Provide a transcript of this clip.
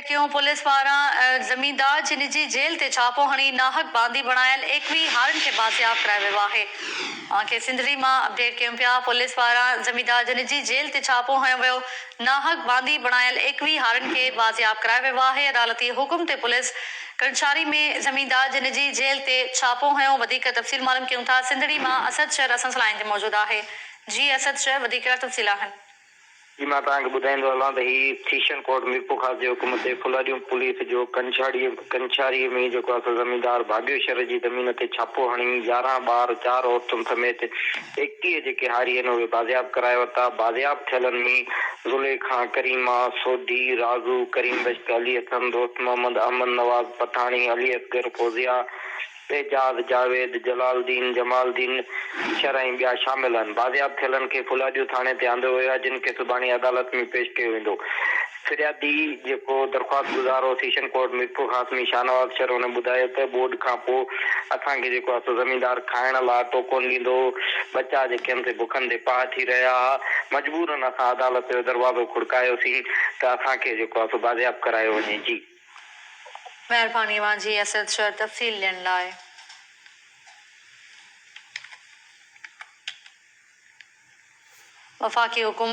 क्यों पुलिस पारां ज़मींदार जी निजी जेल ते छापो हणी नाहक बांदी बणायल 21 हारनि खे बाज़ियाब करायो वियो आहे। तव्हांखे सिंधड़ी मां अपडेट कयूं पिया। पुलिस पारां ज़मींदार जी निजी जेल ते छापो हयो वियो। नाहक बांदी बणायल 21 हारनि खे बाज़ियाब करायो वियो आहे। अदालती हुकुम ते पुलिस कर्मचारी में ज़मींदार जी निजी जेल ते छापो हयो। वधीक तफ़सील मालूम कयूं था। सिंधड़ी मां असद शहर असां सां लाइन ते मौजूदु आहे। जी असद शहर, वधीक तफ़सील आहिनि। जी मां तव्हांखे ॿुधाईंदो हलां त ही सीशन कोर्ट मीरपुर ख़ास जे हुकुम ते फुलारियूं पुलिस जो कंछाड़ीअ में जेको आहे ज़मींदार भाग्येश्वर जी ज़मीन ते छापो हणी 11 ॿार 4 औरतुनि समेत 21 जेके हारी आहिनि उहे बाज़ियाब कराए वरिता। बाज़ियाब थियलनि में ज़ुलेखा, करीमा, सोधी, राज़ू, करीम बश्त, अली हसन, दोस्त मोहम्मद, अमन, नवाज़ पठाणी, अली असगर, फौजिया, एजाज, जावेद, जलालदीन, जमालदीन शरई ॿिया शामिल आहिनि। बाज़ियाब थियलनि खे फुलारियूं थाणे ते आंदो वियो आहे, जिन खे सुभाणे अदालत में पेश कयो वेंदो। फिरियादी जेको दरख़्वास्त गुज़ारो सीशन कोर्ट मीरपुर ख़ास में शाहनवाज़ शहर, हुन ॿुधायो त बोर्ड खां पोइ असांखे जेको आहे ज़मींदार खाइण लाइ अटो कोन ॾींदो, बचा जेके आहिनि बुखनि ते पाह थी रहिया हुआ। मजबूरन असां अदालत जो दरवाज़ो खुड़कायोसीं त असांखे जेको आहे बाज़ियाब करायो वञे। जी महिरबानी जी असद शहर तफ़सील ॾियण लाइ। वफ़ाक़ी हुकूमत